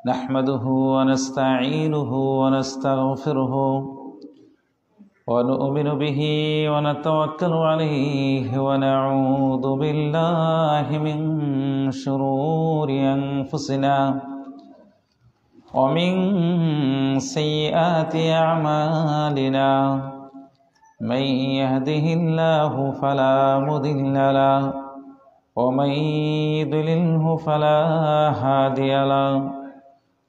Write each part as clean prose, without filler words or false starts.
نحمده ونستعينه ونستغفره ونؤمن به ونتوكل عليه ونعوذ بالله من شرور أنفسنا ومن سيئات أعمالنا من يهده الله فلا مضل له ومن يضلله فلا هادي له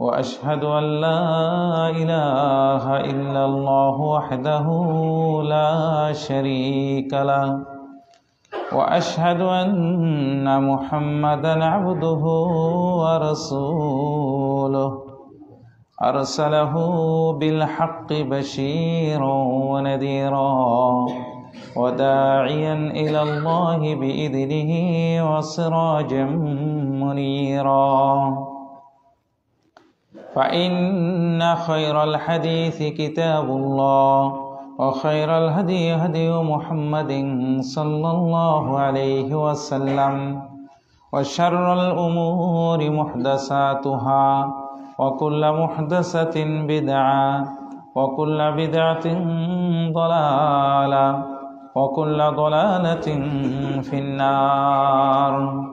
وأشهد أن لا إله إلا الله وحده لا شريك له وأشهد أن محمدا عبده ورسوله أرسله بالحق بشيرا ونذيرا وداعيا إلى الله بإذنه وسراجا منيرا فإن خير الحديث كتاب الله وخير الهدي هدي محمد صلى الله عليه وسلم وشر الأمور محدثاتها وكل محدثة بدعة وكل بدعة ضلالة وكل ضلالة في النار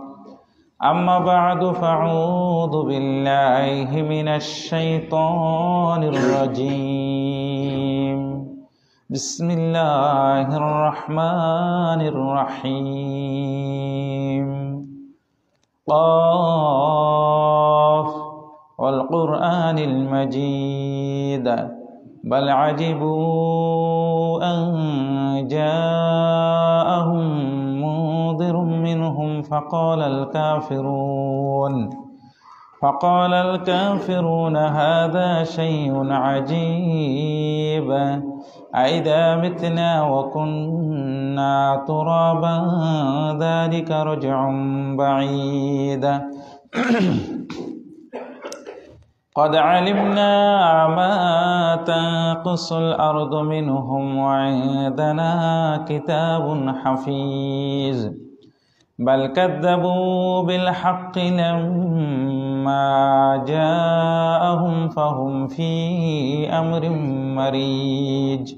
أما بعد فأعوذ بالله من الشيطان الرجيم بسم الله الرحمن الرحيم قاف والقرآن المجيد بل عجبوا أن جاءهم منذر منهم فقال الكافرون هذا شيء عجيب أئذا متنا وكنا ترابا ذلك رجع بعيد قد علمنا ما تنقص الأرض منهم وعندنا كتاب حفيظ بل كذبوا بالحق لما جاءهم فهم في أمر مريج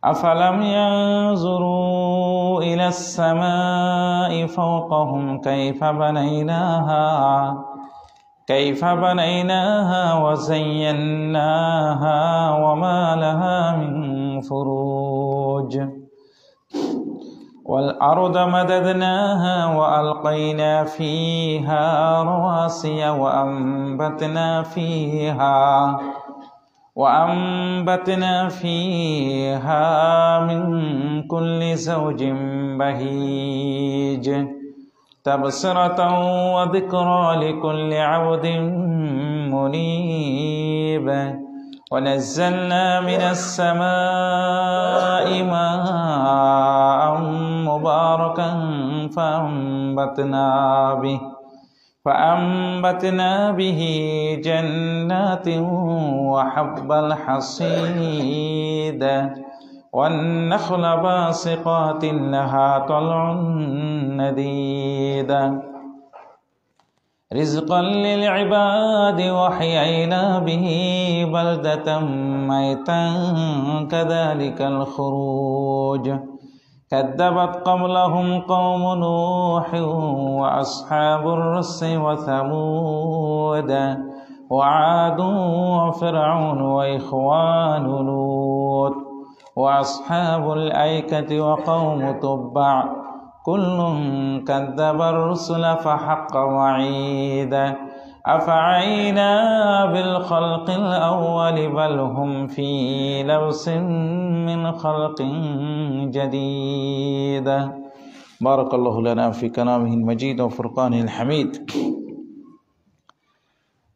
أفلم ينظروا إلى السماء فوقهم كيف بنيناها وزيناها وما لها من فروج والأرض مددناها وألقينا فيها رواسي وأنبتنا فيها من كل زوج بهيج تبصرة وذكرى لكل عبد منيب ونزلنا من السماء ماء مباركا فأنبتنا به جنات وحب الحصيد والنخل باسقات لها طلع نضيد رزقا للعباد وحيينا به بلدة ميتا كذلك الخروج كذبت قبلهم قوم نوح وأصحاب الرس وثمود وعاد وفرعون وإخوان لوط وأصحاب الأيكة وقوم تبع كل كذب الرسل فحق وعيد أفعينا بالخلق الأول بل هم في لبس من خلق جديد بارك الله لنا في كلامه المجيد وفرقانه الحميد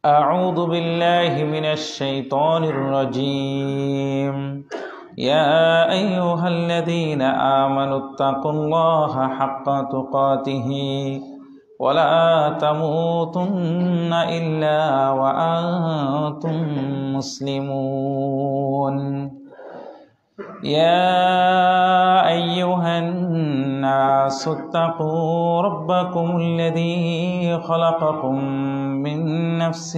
أعوذ بالله من الشيطان الرجيم يا أيها الذين آمنوا اتقوا الله حق تقاته ولا تموتن إلا وأنتم مسلمون يا أيها الناس اتقوا ربكم الذي خلقكم من نفس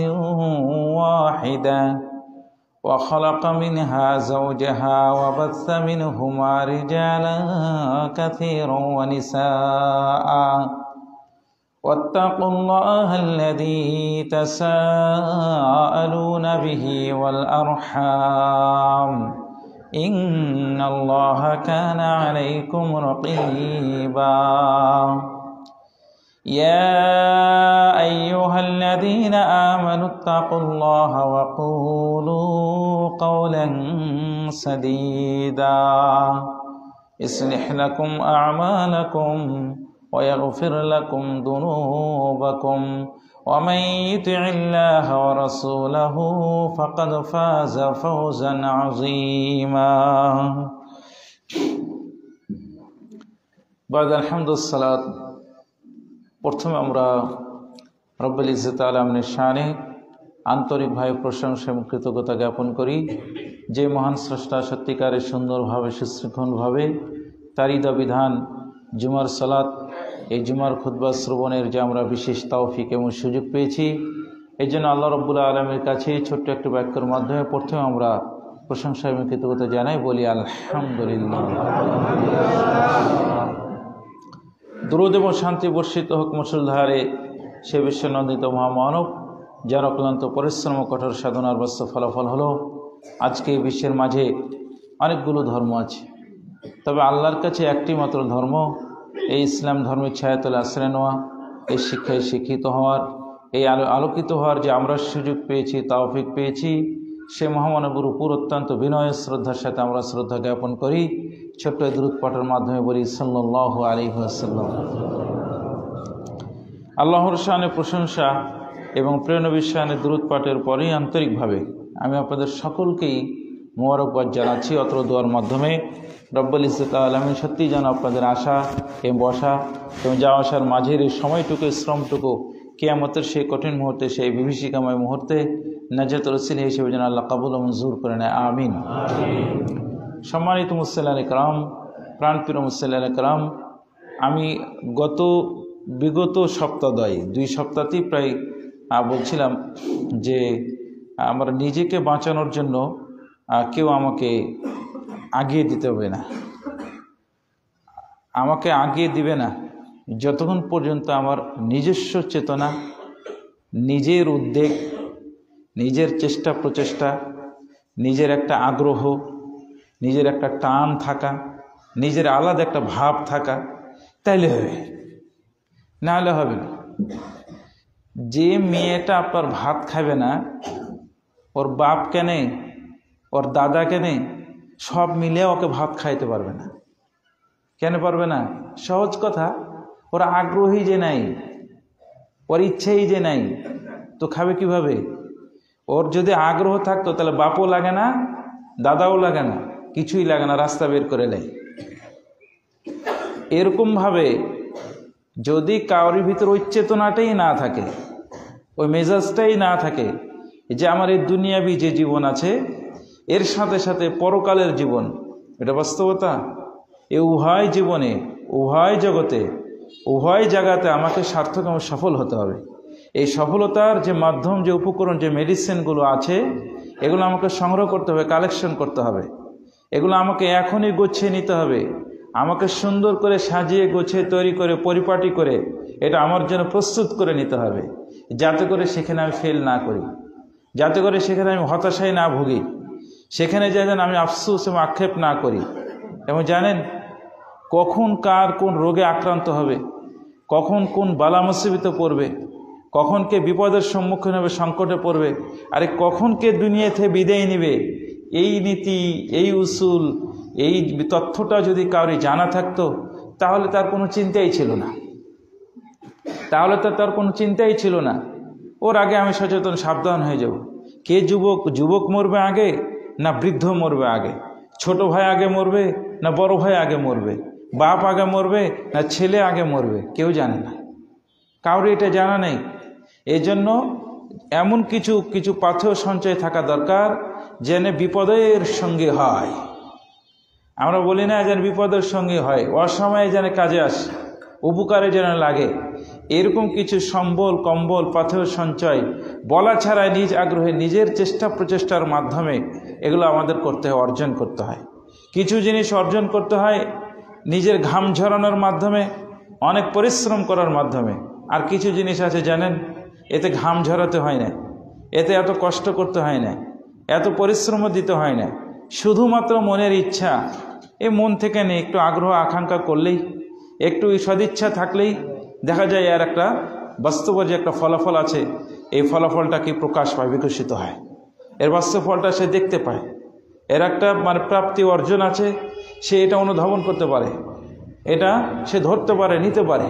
واحدة وخلق منها زوجها وبث منهما رجالا كثيرا ونساء واتقوا الله الذي تساءلون به والأرحام إن الله كان عليكم رقيبا يا أيها الذين آمنوا اتقوا الله وقولوا قولا سديدا يصلح لكم أعمالكم ويغفر لكم ذنوبكم ومن يطع الله ورسوله فقد فاز فوزا عظيما بعد الحمد والصلاة প্রথমে আমরা রব্বুল ইজ্জত আলামিনের শানে আন্তরিকভাবে প্রশংসা এবং কৃতজ্ঞতা জ্ঞাপন করি, যে মহান স্রষ্টা সত্যিকারের সুন্দরভাবে সুশৃঙ্খলভাবে তারই বিধান জুমার সালাত, এই জুমার খুতবা শ্রবণের যে আমরা বিশেষ তৌফিক এবং সুযোগ পেয়েছি, এই জন্য আল্লাহ রাব্বুল আলামিনের কাছে ছোট্ট একটি বাক্যের মাধ্যমে প্রথমে আমরা প্রশংসা এবং কৃতজ্ঞতা জানাই, বলি আলহামদুলিল্লাহ। দরুদ এবং শান্তি বর্ষিত হোক মুসলধারে সে বিশ্বনন্দিত মহামানব, যার অক্লান্ত পরিশ্রম ও কঠোর সাধনার বাস্তব ফলাফল হলো আজকে বিশ্বের মাঝে অনেকগুলো ধর্ম আছে, তবে আল্লাহর কাছে একটি মাত্র ধর্ম, এই ইসলাম ধর্মের ছায়াতলে আশ্রয় নেওয়া, এই শিক্ষায় শিক্ষিত হওয়ার, এই আলোকিত হওয়ার যে আমরা সুযোগ পেয়েছি, তৌফিক পেয়েছি, সে মহামানবের উপর অত্যন্ত বিনয় শ্রদ্ধার সাথে আমরা শ্রদ্ধা জ্ঞাপন করি। ছোট্ট দরুদ পাঠের মাধ্যমে বলি সাল্লাল্লাহু আলাইহি ওয়াসাল্লাম। আল্লাহর শানে প্রশংসা এবং প্রিয় নবীর শানে দরুদ পাঠের পরেই আন্তরিকভাবে আমি আপনাদের সকলকেই মোবারকবাদ জানাচ্ছি অত্র দোয়ার মাধ্যমে। রব্বুল ইজ্জত আলামিন সত্যি যেন আপনাদের আশা এবং বসা এবং যাওয়া আসার মাঝের এই সময়টুকু, শ্রমটুকু কিয়ামতের সেই কঠিন মুহূর্তে, সেই বিভীষিকাময় মুহূর্তে নাজাতুল ওসিলা হিসেবে যেন আল্লাহ কবুল ও মঞ্জুর করে নেয়, আমিন। সম্মানিত মুসল্লিয়ানে কেরাম, প্রাণপ্রিয় মুসল্লিয়ানে কেরাম, আমি বিগত সপ্তাহদ্বয় 2 সপ্তাহতেই প্রায় বলছিলাম যে আমার নিজেকে বাঁচানোর জন্য কেউ আমাকে আগিয়ে দিতে হবে না, আমাকে আগিয়ে দিবে না যতক্ষণ পর্যন্ত আমার নিজস্ব চেতনা, নিজের উদ্বেগ, নিজের চেষ্টা প্রচেষ্টা, নিজের একটা আগ্রহ, নিজের একটা টান থাকা, নিজের আলাদা একটা ভাব থাকা, তাইলে হবে, না হলে হবে না। যে মেয়েটা আপনার ভাত খাবে না, ওর বাপ কেনে, ওর দাদা কেনে, সব মিলে ওকে ভাত খাইতে পারবে না। কেন পারবে না? সহজ কথা, ওর আগ্রহী যে নাই, ওর ইচ্ছেই যে নাই, তো খাবে কিভাবে? ওর যদি আগ্রহ থাকতো তাহলে বাপও লাগে না, দাদাও লাগে না, কিছুই লাগে না, রাস্তা বের করে নেয়। এরকমভাবে যদি কাউরির ভিতর ওই চেতনাটাই না থাকে, ওই মেজাজটাই না থাকে যে আমার এই দুনিয়াবি যে জীবন আছে এর সাথে সাথে পরকালের জীবন, এটা বাস্তবতা, এই উভয় জীবনে, উভয় জগতে, উভয় জায়গাতে আমাকে সার্থক এবং সফল হতে হবে। এই সফলতার যে মাধ্যম, যে উপকরণ, যে মেডিসিনগুলো আছে, এগুলো আমাকে সংগ্রহ করতে হবে, কালেকশন করতে হবে। এগুলো আমাকে এখনই গুছিয়ে নিতে হবে, আমাকে সুন্দর করে সাজিয়ে গুছিয়ে তৈরি করে পরিপাটি করে এটা আমার জন্য প্রস্তুত করে নিতে হবে, যাতে করে সেখানে আমি ফেল না করি, যাতে করে সেখানে আমি হতাশায় না ভুগি, সেখানে যেন আমি আফসোস এবং আক্ষেপ না করি। এবং জানেন কখন কার কোন রোগে আক্রান্ত হবে, কখন কোন বালা মুসিবতে পড়বে, কখন কে বিপদের সম্মুখীন হবে, সংকটে পড়বে, আরে কখন কে দুনিয়া থেকে বিদায় নেবে, এই নীতি, এই উসুল, এই তথ্যটা যদি কাউরি জানা থাকতো তাহলে তার কোনো চিন্তাই ছিল না, তার কোনো চিন্তাই ছিল না। ওর আগে আমি সচেতন, সাবধান হয়ে যাব। কে যুবক মরবে আগে না বৃদ্ধ মরবে আগে, ছোট ভাই আগে মরবে না বড় ভাই আগে মরবে, বাপ আগে মরবে না ছেলে আগে মরবে, কেউ জানে না, কাউরে এটা জানা নেই। এই জন্য এমন কিছু পাথেয় সঞ্চয় থাকা দরকার যেন বিপদের সঙ্গে হয়। আমরা বলি না যেন বিপদের সঙ্গে হয়, অসময়ে যেন কাজে আসে, উপকারে যেন লাগে। এরকম কিছু সম্বল কম্বল পাথেয় সঞ্চয় বলা ছাড়াই নিজ আগ্রহে নিজের চেষ্টা প্রচেষ্টার মাধ্যমে এগুলো আমাদের করতে হয়, অর্জন করতে হয়। কিছু জিনিস অর্জন করতে হয় নিজের ঘাম ঝরানোর মাধ্যমে, অনেক পরিশ্রম করার মাধ্যমে। আর কিছু জিনিস আছে জানেন, এতে ঘাম ঝরাতে হয় না, এতে এত কষ্ট করতে হয় না, এত পরিশ্রমও দিতে হয় না, শুধুমাত্র মনের ইচ্ছা, এ মন থেকে নেই, একটু আগ্রহ আকাঙ্ক্ষা করলেই, একটু সদিচ্ছা থাকলেই দেখা যায় এর একটা বাস্তব যে একটা ফলাফল আছে, এই ফলাফলটা কি প্রকাশ পায়, বিকশিত হয়, এর বাস্তব ফলটা সে দেখতে পায়, এর একটা প্রাপ্তি অর্জন আছে, সে এটা অনুধাবন করতে পারে, এটা সে ধরতে পারে, নিতে পারে।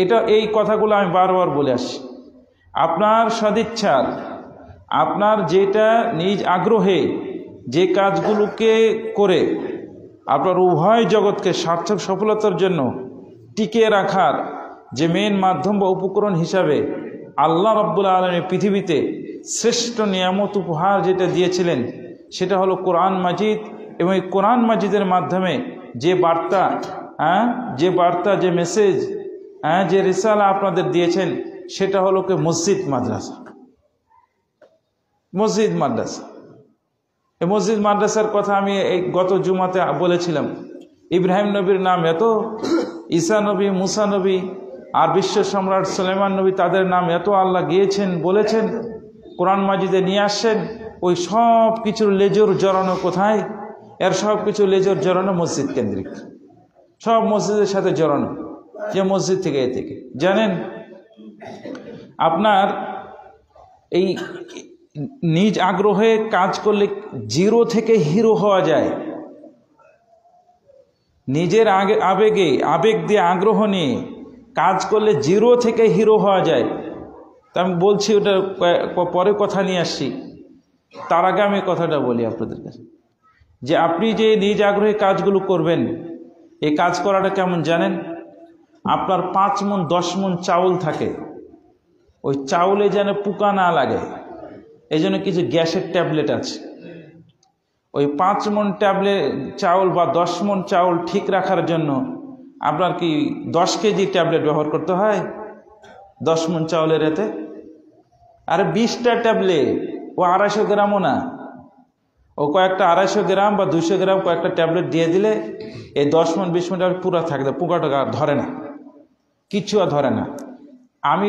এটা এই কথাগুলো আমি বারবার বলে আসছি। আপনার সদিচ্ছার, আপনার যেটা নিজ আগ্রহে যে কাজগুলোকে করে আপনার উভয় জগৎকে সার্থক সফলতার জন্য টিকিয়ে রাখার যে মেন মাধ্যম বা উপকরণ হিসাবে আল্লাহ রাব্বুল আলামিন পৃথিবীতে শ্রেষ্ঠ নিয়ামত উপহার যেটা দিয়েছিলেন সেটা হলো কোরআন মাজিদ। এবং এই কোরআন মাজিদের মাধ্যমে যে বার্তা, যে মেসেজ, যে রিসালা আপনাদের দিয়েছেন সেটা হলো কি মসজিদ মাদ্রাসা। মসজিদ মাদ্রাসা, এই মসজিদ মাদ্রাসার কথা আমি এই গত জুমাতে বলেছিলাম। ইব্রাহিম নবীর নাম এত, ঈসা নবী, মুসা নবী আর বিশ্ব সম্রাট সুলাইমান নবী, তাদের নাম এত আল্লাহ গিয়েছেন, বলেছেন, কোরআন মাজিদে নিয়ে আসছেন। ওই সব কিছুর লেজর জড়ানো কোথায়? এর সব কিছু লেজর জড়ানো মসজিদ কেন্দ্রিক, সব মসজিদের সাথে জড়ানো। যে মসজিদ থেকে এ থেকে জানেন, আপনার এই নিজ আগ্রহে কাজ করলে জিরো থেকে হিরো হওয়া যায়। নিজের আবেগ দিয়ে আগ্রহ নিয়ে কাজ করলে জিরো থেকে হিরো হওয়া যায়। তা আমি বলছি, ওটা পরে কথা নিয়ে আসছি, তার আগে আমি কথাটা বলি আপনাদের কাছে, যে আপনি যে নিজ আগ্রহে কাজগুলো করবেন, এই কাজ করাটা কেমন জানেন? আপনার 5 মণ 10 মণ চাউল থাকে, ওই চাউলে যেন পোকা না লাগে এই জন্য কিছু গ্যাসের ট্যাবলেট আছে। ওই 5 মণ চাউল বা 10 মণ চাউল ঠিক রাখার জন্য আপনার কি 10 কেজি ট্যাবলেট ব্যবহার করতে হয় 10 মণ চাউলের এতে? আর 20টা ট্যাবলেট, ও 250 গ্রামও না, ও কয়েকটা 250 গ্রাম বা 200 গ্রাম কয়েকটা ট্যাবলেট দিয়ে দিলে এই 10 মণ 20 মণ পুরো থাকবে, পোকাটা ধরে না, কিচ্ছু আর ধরে না। আমি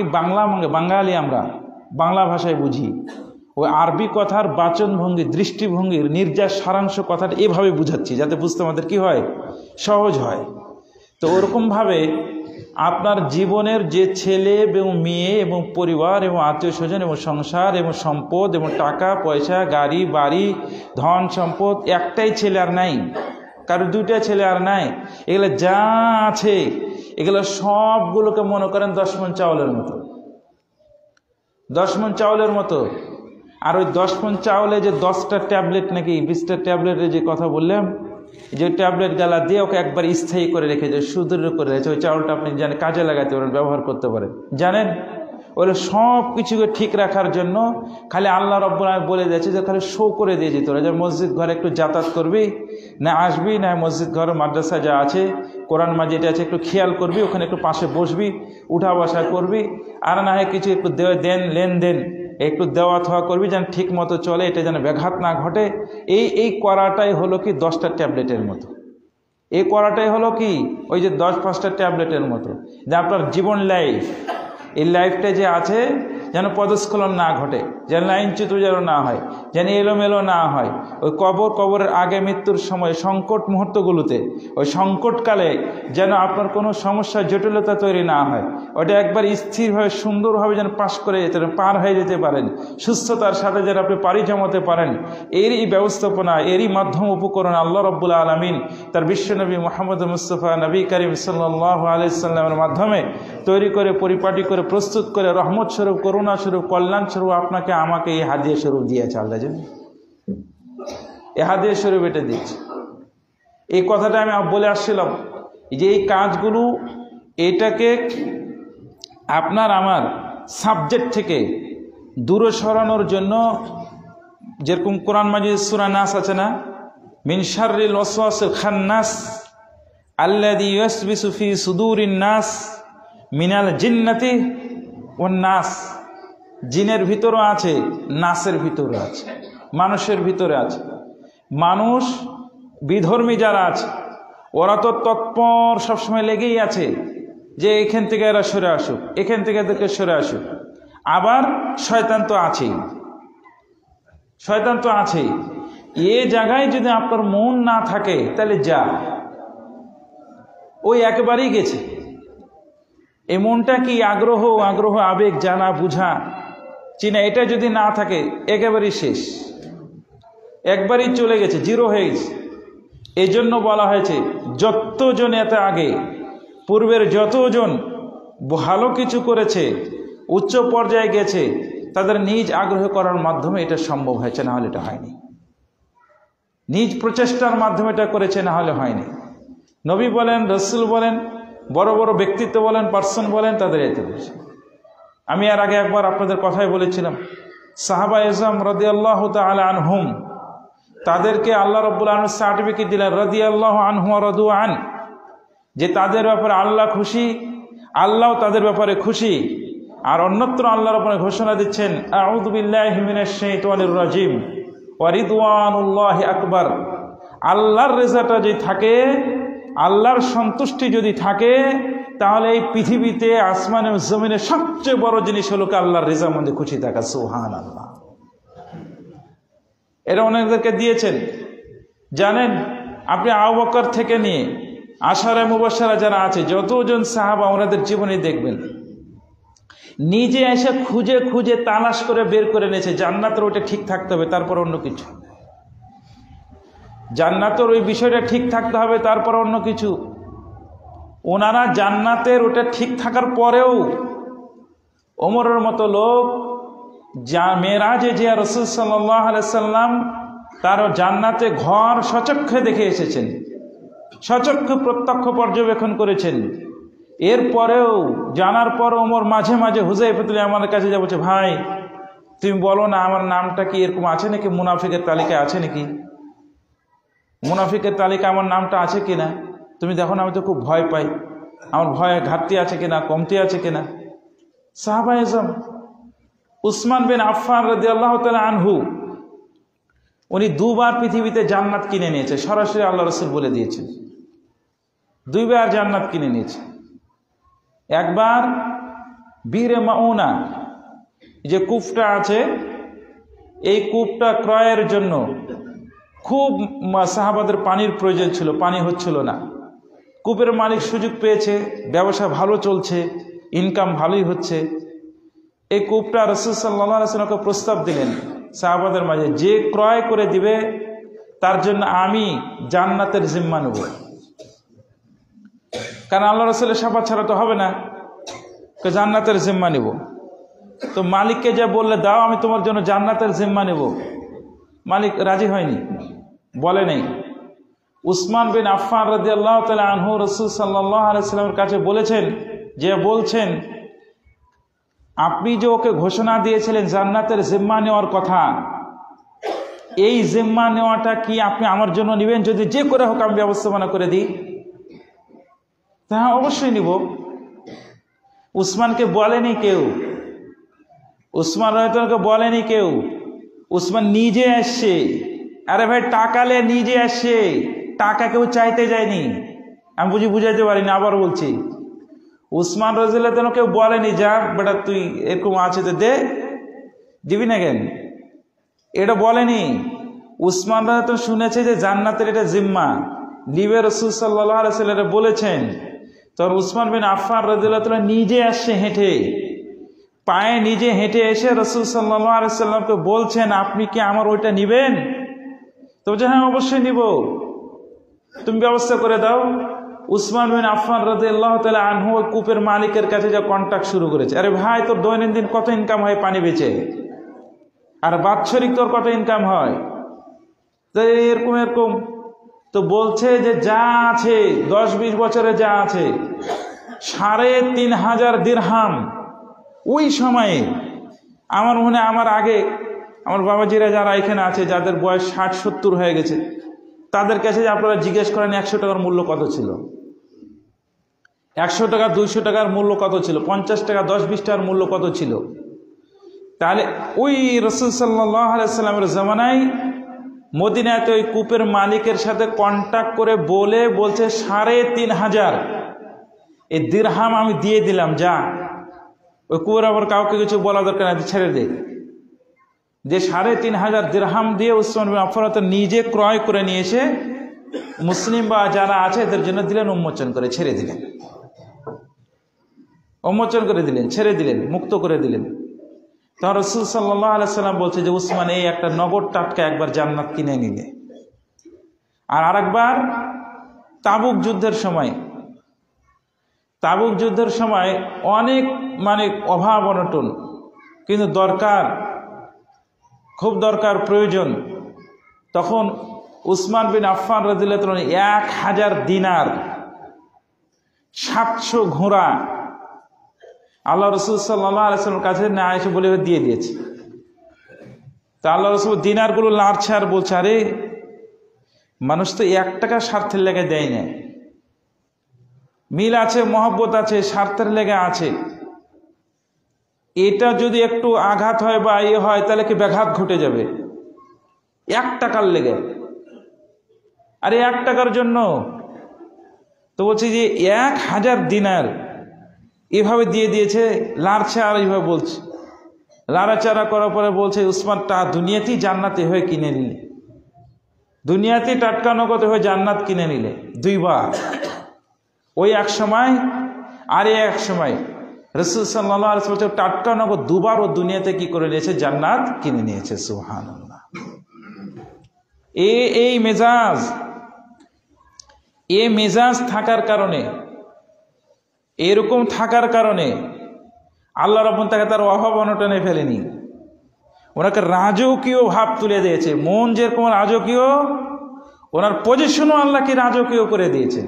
বাঙালি, আমরা বাংলা ভাষায় বুঝি, ওই আরবি কথার বাচনভঙ্গি, দৃষ্টিভঙ্গির নির্যাস সারাংশ কথাটা এভাবে বুঝাচ্ছি যাতে বুঝতে আমাদের কি হয়, সহজ হয়। তো ওরকমভাবে আপনার জীবনের যে ছেলে এবং মেয়ে এবং পরিবার এবং আত্মীয় স্বজন এবং সংসার এবং সম্পদ এবং টাকা পয়সা, গাড়ি বাড়ি, ধন সম্পদ, একটাই ছেলে আর নাই, কারো 2টা ছেলে আর নাই, এগুলো যা আছে এগুলো সবগুলোকে মনে করেন 10 মণ চাউলের মতো, 10 মণ চাউলের মতো। আর ওই 10 মণ চাউলে যে 10টা ট্যাবলেট নাকি 20টা ট্যাবলেটের যে কথা বললাম, যে ট্যাবলেট গালা দিয়ে ওকে একবার স্থায়ী করে রেখেছে, সুদৃঢ় করে রেখেছে, ওই চাউলটা আপনি জানেন কাজে লাগাতে পারেন, ব্যবহার করতে পারেন। জানেন, ওই সব কিছুকে ঠিক রাখার জন্য খালি আল্লাহ রাব্বুল আলামিন বলে দিয়েছে যে খালি শো করে দিয়ে যেত, যে মসজিদ ঘরে একটু যাতায়াত করবি, না আসবি, না মসজিদ ঘর মাদ্রাসা যা আছে, কোরআন মাজিদ আছে, একটু খেয়াল করবি, ওখানে একটু পাশে বসবি, উঠা বসা করবি, আর না হয় কিছু একটু লেনদেন একটু দেওয়া থাওয়া করবি, যেন ঠিক মতো চলে, এটা যেন ব্যাঘাত না ঘটে। এই করাটাই হলো কি 10টা ট্যাবলেটের মতো। এই করাটাই হলো কি ওই যে 10-5টা ট্যাবলেটের মতো, যে আপনার জীবন লাইফ, এই লাইফটা যে আছে যেন পদস্খলন না ঘটে, যেন লাইনচ্যুত যেন না হয়, যেন এলোমেলো না হয়। ওই কবরের আগে, মৃত্যুর সময়, সংকট মুহূর্তগুলোতে, ওই সংকটকালে যেন আপনার কোনো সমস্যা জটিলতা তৈরি না হয়, ওটা একবার স্থিরভাবে সুন্দরভাবে যেন পার হয়ে যেতে পারেন, সুস্থতার সাথে যেন আপনি পাড়ি জমাতে পারেন, এরই ব্যবস্থাপনা, এরই মাধ্যম উপকরণ আল্লাহ রাব্বুল আলামিন তার বিশ্বনবী মুহাম্মদ মুস্তাফা নবী করিম সাল্লাল্লাহু আলাইহি সাল্লামের মাধ্যমে তৈরি করে, পরিপাটি করে, প্রস্তুত করে, রহমত স্বরূপ, করুণা স্বরূপ, কল্যাণ স্বরূপ আপনাকে আমাকে এই হাদিয়া স্বরূপ দিয়েছে আল্লাহ। জানেন, এই হাদিয়া স্বরূপ এটা দিয়েছে। এই কথাটা আমি বলে আসছিলাম যে এই কাজগুলো, এটাকে আপনার আমার সাবজেক্ট থেকে দূরে সরানোর জন্য, যেরকম কোরআন মাজিদ সূরা নাস আছে না, মিন শাররিল ওয়াসওয়াসিল খান্নাস আল্লাযী ইউসবিসু ফি সুদুরিন নাস মিনাল জিন্নাতি ওয়ান নাস, জিনের ভিতরও আছে, নাসের ভিতরও আছে, মানুষের ভিতরে আছে। মানুষ বিধর্মী যারা আছে ওরা তো তৎপর সবসময় লেগেই আছে যে এখান থেকে এরা সরে আসুক, এখান থেকে এদেরকে সরে আসুক। আবার শয়তান তো আছেই, শয়তান তো আছেই। এ জায়গায় যদি আপনার মন না থাকে তাহলে যা ওই একেবারেই গেছে। এই মনটা কি আগ্রহ আবেগ, জানা বুঝা চিনা, এটা যদি না থাকে একেবারেই শেষ, একবারই চলে গেছে, জিরো হয়ে গেছে। এই জন্য বলা হয়েছে যতজন এত আগে পূর্বের যতজন ভালো কিছু করেছে, উচ্চ পর্যায়ে গেছে, তাদের নিজ আগ্রহ করার মাধ্যমে এটা সম্ভব হয়েছে, না হলে এটা হয়নি। নিজ প্রচেষ্টার মাধ্যমে এটা করেছে, না হলে হয়নি। নবী বলেন, রসুল বলেন, বড় বড় ব্যক্তিত্ব বলেন, পার্সন বলেন, তাদের এতে করেছে। আমি এর আগে একবার আপনাদের কথাই বলেছিলাম, সাহাবা ইজম রাদিয়াল্লাহু তাআলা আনহুম, তাদেরকে আল্লাহ রাব্বুল আলামিন সার্টিফিকেট দিলেন রাদিয়াল্লাহু আনহু ওয়া রাদু আন, যে তাদের ব্যাপারে আল্লাহ খুশি, আল্লাহ তাদের ব্যাপারে খুশি। আর অন্যত্র আল্লাহর ব্যাপারে ঘোষণা দিচ্ছেন আউযু বিল্লাহি মিনাশ শাইতানির রাজিম ওয়া রিদওয়ানুল্লাহি আকবার। আল্লাহর রেজাটা যদি থাকে, আল্লাহর সন্তুষ্টি যদি থাকে, তাহলে এই পৃথিবীতে আসমানে জমিনে সবচেয়ে বড় জিনিস হলো আল্লাহর রেজার মধ্যে খুশি থাকা। সুবহানাল্লাহ। এরা অনেকদেরকে দিয়েছেন। জানেন আপনি আবু বকর থেকে নিয়ে আশারে মুবাশশারা যারা আছে, যতজন সাহাবা, ওনাদের জীবনে দেখবেন নিজে এসে খুঁজে খুঁজে তালাশ করে বের করে নিয়েছে জান্নাতের ওটা ঠিক থাকতে হবে, তারপর অন্য কিছু। জান্নাতের ওই বিষয়টা ঠিক থাকতে হবে, তারপর অন্য কিছু। ওনারা জান্নাতের ওটা ঠিক থাকার পরেও ওমরের মতো লোক যা মেরাজে যে রাসূল সাল্লাল্লাহু আলাইহি সাল্লাম তার জান্নাতে ঘর সচক্ষে দেখে এসেছেন, সচক্ষে প্রত্যক্ষ পর্যবেক্ষণ করেছেন। এরপরেও জানার পর ওমর মাঝে মাঝে হুযায়ফাতুল ইয়ামানের কাছে যা বলছে, ভাই তুমি বলো না আমার নামটা কি এরকম আছে নাকি, মুনাফিকের তালিকায় আছে নাকি, মুনাফিকের তালিকা আমার নামটা আছে কিনা, তুমি দেখো না, আমি তো খুব ভয় পাই, আমার ভয়ে ঘাটতি আছে কিনা, কমতি আছে কিনা। সাহাবা ইজম উসমান বিন আফফান রাদিয়াল্লাহু তাআলা আনহু, উনি দুবার পৃথিবীতে জান্নাত কিনে নিয়েছে, সরাসরি আল্লাহ রাসূল বলে দিয়েছেন, দুইবার জান্নাত কিনে নিয়েছে। একবার বীরে মাউনা, যে কূপটা আছে, এই কূপটা ক্রয়ের জন্য খুব সাহাবাদের পানির প্রয়োজন ছিল, পানি হচ্ছিল না। কূপের মালিক সুযোগ পেয়েছে, ব্যবসা ভালো চলছে, ইনকাম ভালোই হচ্ছে। এই কূপটা রাসূল সাল্লাল্লাহু আলাইহি ওয়াসাল্লামকে প্রস্তাব দিলেন সাহাবাদের মাঝে, যে ক্রয় করে দিবে তার জন্য আমি জান্নাতের জিম্মা নেব। কারণ আল্লাহ রাসূলের শাফাত ছাড়া তো হবে না, জান্নাতের জিম্মা নেব। তো মালিককে যা বললে, দাও আমি তোমার জন্য জান্নাতের জিম্মা নেব, মালিক রাজি হয়নি, বলে নেই। উসমান বিন আফফান রাদিয়াল্লাহু তাআলা আনহু রাসূল সাল্লাল্লাহু আলাইহি ওয়াসাল্লামের কাছে বলেছেন, যে বলছেন আপনি যে ওকে ঘোষণা দিয়েছিলেন জান্নাতের জিম্মা নেওয়ার কথা, এই জিম্মা নেওয়াটা কি আপনি আমার জন্য নেবেন? যদি যে করে হোক আমি ব্যবস্থাপনা করে দিই। হ্যাঁ, অবশ্যই নিব। উসমানকে বলেনি কেউ, উসমান রাদিয়াল্লাহু বলেনি কেউ, উসমান নিজে আসছে। আরে ভাই, টাকালে নিজে আসছে, টাকা কেউ চাইতে যায়নি। আমি বুঝাইতে পারিনি, আবার বলছি, উসমান রাদিয়াল্লাহু কেউ বলেনি যা বেটা তুই এরকম আছে তো দে, দিবি না কেন, এটা বলেনি। উসমান রাদিয়াল্লাহু শুনেছে যে জান্নাতের এটা জিম্মা নিবে, রাসূল সাল্লাল্লাহু আলাইহি ওয়াসাল্লাম বলেছেন। তখন উসমান বিন আফফান রাদিয়াল্লাহু নিজে আসছে, হেঁটে পায়ে নিজে হেঁটে এসে রাসূল সাল্লাল্লাহু আলাইহি ওয়াসাল্লামকে বলছেন, আপনি কি আমার ওইটা নিবেন? তো বলছে, হ্যাঁ অবশ্যই নিব, তুমি ব্যবস্থা করে দাও। উসমান বিন আফফান রাদিয়াল্লাহু তাআলা আনহু কূপের মালিকের কাছে যা কন্ট্যাক্ট শুরু করেছে। আরে ভাই, তোর দৈনন্দিন কত ইনকাম হয় পানি বেচে, আর বাৎসরিক তোর কত ইনকাম হয়? তো এরকম এরকম তো বলছে যে যা আছে 10-20 বছরে যা আছে 3500 দিরহাম। ওই সময়ে আমার মনে, আমার আগে আমার বাবাজিরা যারা এখানে আছে, যাদের বয়স 60-70 হয়ে গেছে, তাদের কাছে আপনারা জিজ্ঞেস করেন 100 টাকার মূল্য কত ছিল। 100 টাকা 200 টাকার মূল্য কত ছিল, 50 টাকা 10-20 টাকার মূল্য কত ছিল। তাহলে ওই রাসূল সাল্লাল্লাহু আলাইহি সাল্লামের জামানায় মদিনাতে ওই কূপের মালিকের সাথে কন্ট্যাক্ট করে বলছে 3500 এই দিরহাম আমি দিয়ে দিলাম, যা ওই কূপের আবার কাউকে কিছু বলা দরকার না, ছেড়ে দে। যে 3500 দিরহাম দিয়ে উসমান বিন আফফান নিজে ক্রয় করে নিয়ে এসে মুসলিম বা যারা আছে এদের জন্য দিলেন, উন্মোচন করে ছেড়ে দিলেন, উন্মোচন করে দিলেন, ছেড়ে দিলেন, মুক্ত করে দিলেন। তখন রাসূল সাল্লাল্লাহু আলাইহি সাল্লাম বলছে যে উসমান এই একটা নগদ টাটকা একবার জান্নাত কিনে নিলে। আর আরেকবার তাবুক যুদ্ধের সময় অনেক অভাব অনটন, কিন্তু দরকার, খুব দরকার, প্রয়োজন। তখন উসমান বিন আফফান রাদিয়াল্লাহু তাআলা 1000 দিনার 700 ঘোড়া আল্লাহ রসুল সাল্লাল্লাহু আলাইহি ওয়াসাল্লামের কাছে না এসে বলে দিয়ে দিয়েছে। তা আল্লাহ রসুল দিনারগুলো লাড়ছে আর বলছে, আরে মানুষ তো 1 টাকা স্বার্থের লেগে দেয় না, মিল আছে, মহব্বত আছে, স্বার্থের লেগে আছে। এটা যদি একটু আঘাত হয় বা হয় তাহলে কি ব্যাঘাত ঘটে যাবে 1 টাকার লেগে। আরে 1 টাকার জন্য তো বলছে যে 1000 দিনার এভাবে দিয়ে দিয়েছে, লাড়ছে আর এইভাবে বলছে, লাড়াচাড়া করার পরে বলছে উসমান দুনিয়াতেই জান্নাতি হয়ে কিনে নিলে, দুনিয়াতেই টাটকা নগদ হয়ে জান্নাত কিনে নিলে। 2 বার, ওই এক সময় আর এক সময় রাসূল সাল্লাল্লাহু আলাইহি ওয়াসাল্লাম টাটকা নগদ 2 বার ও দুনিয়াতে কি করে নিয়েছে, জান্নাত কিনে নিয়েছে। সুবহানাল্লাহ। এই মেজাজ থাকার কারণে, এরকম থাকার কারণে আল্লাহ রাব্বুল তাকে তার অভাব অনটনে ফেলেনি, ওনাকে রাজকীয় ভাব তুলে দিয়েছে। মন যেরকম রাজকীয়, ওনার পজিশনও আল্লাহকে রাজকীয় করে দিয়েছেন,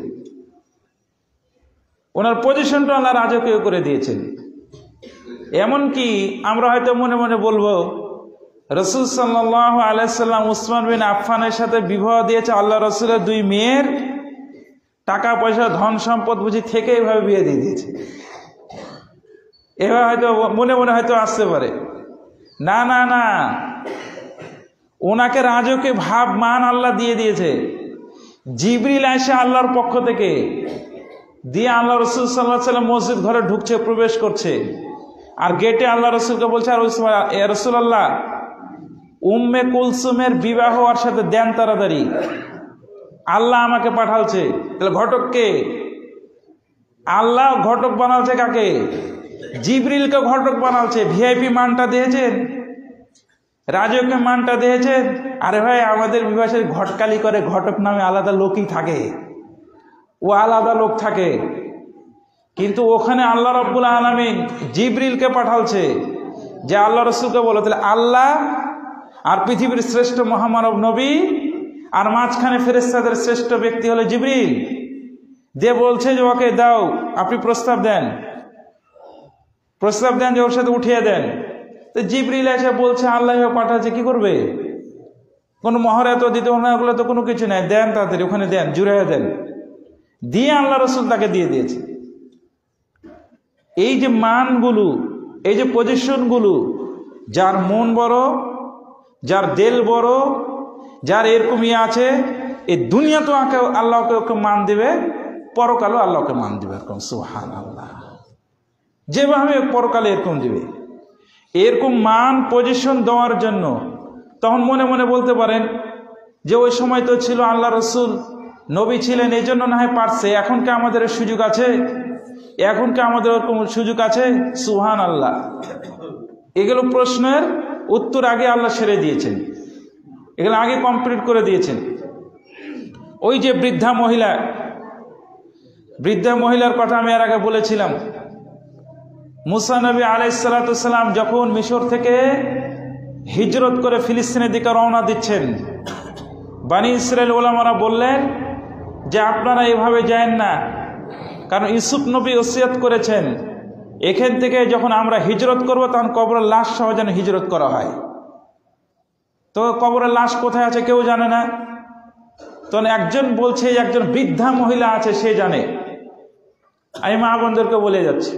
ওনার পজিশনটা আল্লাহ রাজকীয় করে দিয়েছেন। এমনকি আমরা হয়তো মনে মনে বলবো রাসূল সাল্লাল্লাহু আলাইহি সাল্লাম উসমান বিন আফফানের সাথে বিবাহ দিয়েছে আল্লাহ রাসূলের 2 মেয়ের টাকা পয়সা ধন সম্পদ বুঝি থেকে এইভাবে বিয়ে দিয়ে দিয়েছে, এভাবে হয়তো মনে মনে হয়তো আসতে পারে। না না না, ওনাকে রাজকীয় ভাব মান আল্লাহ দিয়ে দিয়েছে। জিবরিল এসে আল্লাহর পক্ষ থেকে দিয়ে আল্লাহ রসুল সাল্লাল্লাহু আলাইহি ওয়াসাল্লাম মসজিদ ঘরে ঢুকছে, প্রবেশ করছে, আর গেটে আল্লাহ রসুলকে বলছে, আর রাসূলুল্লাহ উম্মে কুলসুমের বিবাহ ওর সাথে দেন তাড়াতাড়ি, আল্লাহ আমাকে পাঠালছে। তাহলে ঘটককে আল্লাহ ঘটক বানালছে কাকে? জিবরিলকে ঘটক বানালছে। ভিআইপি মানটা দিয়েছেন, রাজকীয় মানটা দিয়েছেন। আরে ভাই, আমাদের বিভাষের ঘটকালি করে ঘটক নামে আলাদা লোকই থাকে, ও আলাদা লোক থাকে, কিন্তু ওখানে আল্লাহ রাব্বুল আলামিন জিবরিলকে পাঠালছে যে আল্লাহ রসুলকে বলো। তাহলে আল্লাহ আর পৃথিবীর শ্রেষ্ঠ মহামানব নবী আর মাঝখানে ফেরেশতাদের শ্রেষ্ঠ ব্যক্তি হলো জিবরিল, দিয়ে বলছে যে ওকে দাও, আপনি প্রস্তাব দেন যে ওর সাথে উঠিয়ে দেন। তো জিবরিল এসে বলছে আল্লাহ পাঠাচ্ছে, কি করবে? কোনো মহরে তো দিতে হবে না, ওগুলো তো কোনো কিছু নাই, দেন তাড়াতাড়ি ওখানে দেন, জুড়ে দেন। দিয়ে আল্লাহ রসুল তাকে দিয়ে দিয়েছে। এই যে মানগুলো, এই যে পজিশনগুলো, যার মন বড়, যার দেল বড়, যার এরকমই আছে, এই দুনিয়া তো আল্লাহকে ওকে মান দেবে, পরকালও আল্লাহকে মান দেবে এরকম। সুবহানাল্লাহ। যেভাবে পরকালে এরকম দিবে, এরকম মান পজিশন দেওয়ার জন্য তখন মনে মনে বলতে পারেন যে ওই সময় তো ছিল আল্লাহ রসুল নবী ছিলেন, এই জন্য না হয় পারছে, এখন কি আমাদের সুযোগ আছে? এখন কি আমাদের ওরকম সুযোগ আছে? সুবহানাল্লাহ। এগুলো প্রশ্নের উত্তর আগে আল্লাহ সেরে দিয়েছেন, এগুলো আগে কমপ্লিট করে দিয়েছেন। ওই যে বৃদ্ধা মহিলার কথা আমি এর আগে বলেছিলাম। মুসা নবী আলাইহিস সালাতু ওয়াস সালাম যখন মিশর থেকে হিজরত করে ফিলিস্তিনের দিকে রওনা দিচ্ছেন, বানি ইসরাইল ওলামারা বললেন যে আপনারা এভাবে যায়েন না, কারণ ইউসুফ নবী ওসিয়ত করেছেন এখান থেকে যখন আমরা হিজরত করব তখন কবরের লাশ সহ যেন হিজরত করা হয়। তো কবরের লাশ কোথায় আছে কেউ জানে না। তখন একজন বলছে, একজন বৃদ্ধা মহিলা আছে, সে জানে। আমি মা বোনদেরকে বলে যাচ্ছি,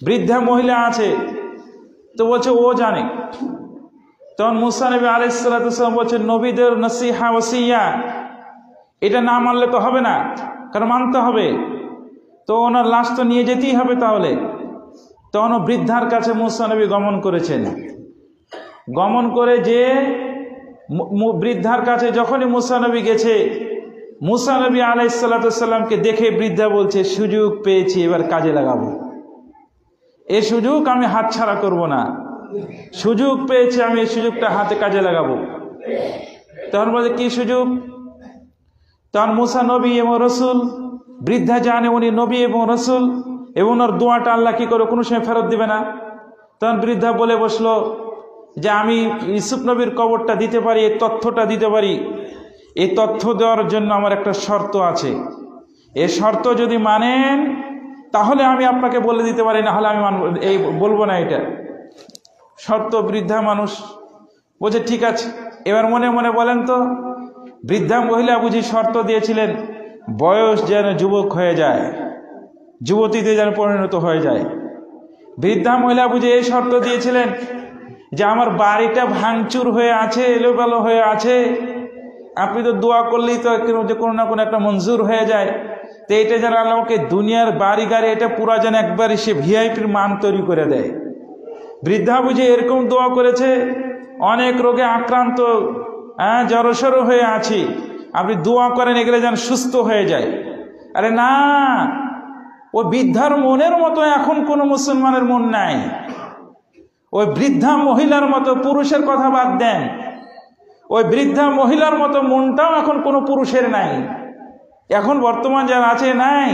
বৃদ্ধা মহিলা আছে, তো বলছে ও জানে। তখন মুসা নবী আলাইহিস সালাতু ওয়াস সালাম বলছেন, নবীদের নসিহা ওসিয়া এটা না মানলে তো হবে না, কারণ মানতে হবে, তো ওনার লাশ তো নিয়ে যেতেই হবে। তাহলে তখন বৃদ্ধার কাছে মুসা নবী গমন করেছেন। গমন করে যে বৃদ্ধার কাছে যখনই মুসা নবী গেছে, মুসা নবী আলাইহিস সালাতু ওয়াস সালামকে দেখে বৃদ্ধা বলছে, সুযোগ পেয়েছি, এবার কাজে লাগাবো, এ সুযোগ আমি হাতছাড়া করব না, সুযোগ পেয়েছি আমি এই সুযোগটা হাতে কাজে লাগাবো। তখন বলে কি সুযোগ? তখন মুসা নবী এবং রসুল, বৃদ্ধা জানে উনি নবী এবং রসুল, এবং ওনার দোয়াটা আল্লাহ কি করে কোনো সময় ফেরত দিবে না। তখন বৃদ্ধা বলে বসলো যে আমি ইউসুফ নবীর কবরটা দিতে পারি, এই তথ্যটা দিতে পারি। এই তথ্য দেওয়ার জন্য আমার একটা শর্ত আছে, এই শর্ত যদি মানেন তাহলে আমি আপনাকে বলে দিতে পারি, না হলে আমি এই বলবো না। এটা শর্ত। বৃদ্ধা মানুষ বলছে ঠিক আছে। এবার মনে মনে বলেন তো, বৃদ্ধা মহিলা বুঝি শর্ত দিয়েছিলেন বয়স যেন যুবক হয়ে যায়, যুবতীতে যেন পরিণত হয়ে যায়। বৃদ্ধা মহিলা বুঝি এই শর্ত দিয়েছিলেন যে আমার বাড়িটা ভাঙচুর হয়ে আছে, এলোমেলো হয়ে আছে, আপনি তো দোয়া করলেই তো কোনো না কোনো একটা মঞ্জুর হয়ে যায়, তো এটা যেন আল্লাহকে দুনিয়ার বাড়ি গাড়ি এটা পুরা যেন একবারই সে ভিআইপির মান তৈরি করে দেয়। বৃদ্ধা বুঝে এরকম দোয়া করেছে, অনেক রোগে আক্রান্ত, জড়সড় হয়ে আছি, আপনি দোয়া করেন এগুলো যেন সুস্থ হয়ে যায়। আরে না, ও বৃদ্ধার মনের মতো এখন কোনো মুসলমানের মন নাই। ওই বৃদ্ধা মহিলার মতো, পুরুষের কথা বাদ দেন, ওই বৃদ্ধা মহিলার মতো মনটাও এখন কোনো পুরুষের নাই। এখন বর্তমান যারা আছে নাই।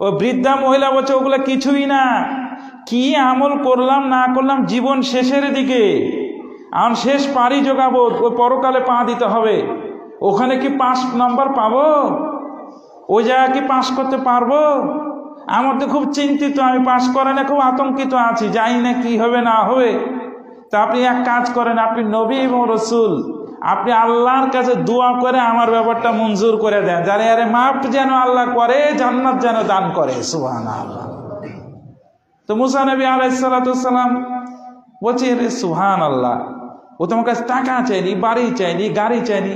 ওই বৃদ্ধা মহিলা বলছে ওগুলো কিছুই না, কি আমল করলাম না করলাম জীবন শেষের দিকে, এখন শেষ পাড়ি জোগাবো, ওই পরকালে পা দিতে হবে, ওখানে কি 5 নম্বর পাবো, ওই জায়গায় কি পাস করতে পারবো? আমার তো খুব চিন্তিত, আমি পাস করে না খুব আতঙ্কিত আছি, জানি না কি হবে না হবে। তা আপনি এক কাজ করেন, আপনি নবী এবং রসুল, আপনি আল্লাহর কাছে দোয়া করে আমার ব্যাপারটা মঞ্জুর করে দেন, যারে আরে মাপ যেন আল্লাহ করে, জান্নাত যেন দান করে। সুবহানাল্লাহ। তো মুসা নবী আলাইহিস সালাতু ওয়াস সালাম বলছে, রে সুবহানাল্লাহ, ও তোমার কাছে টাকা চাইনি, বাড়ি চাইনি, গাড়ি চাইনি,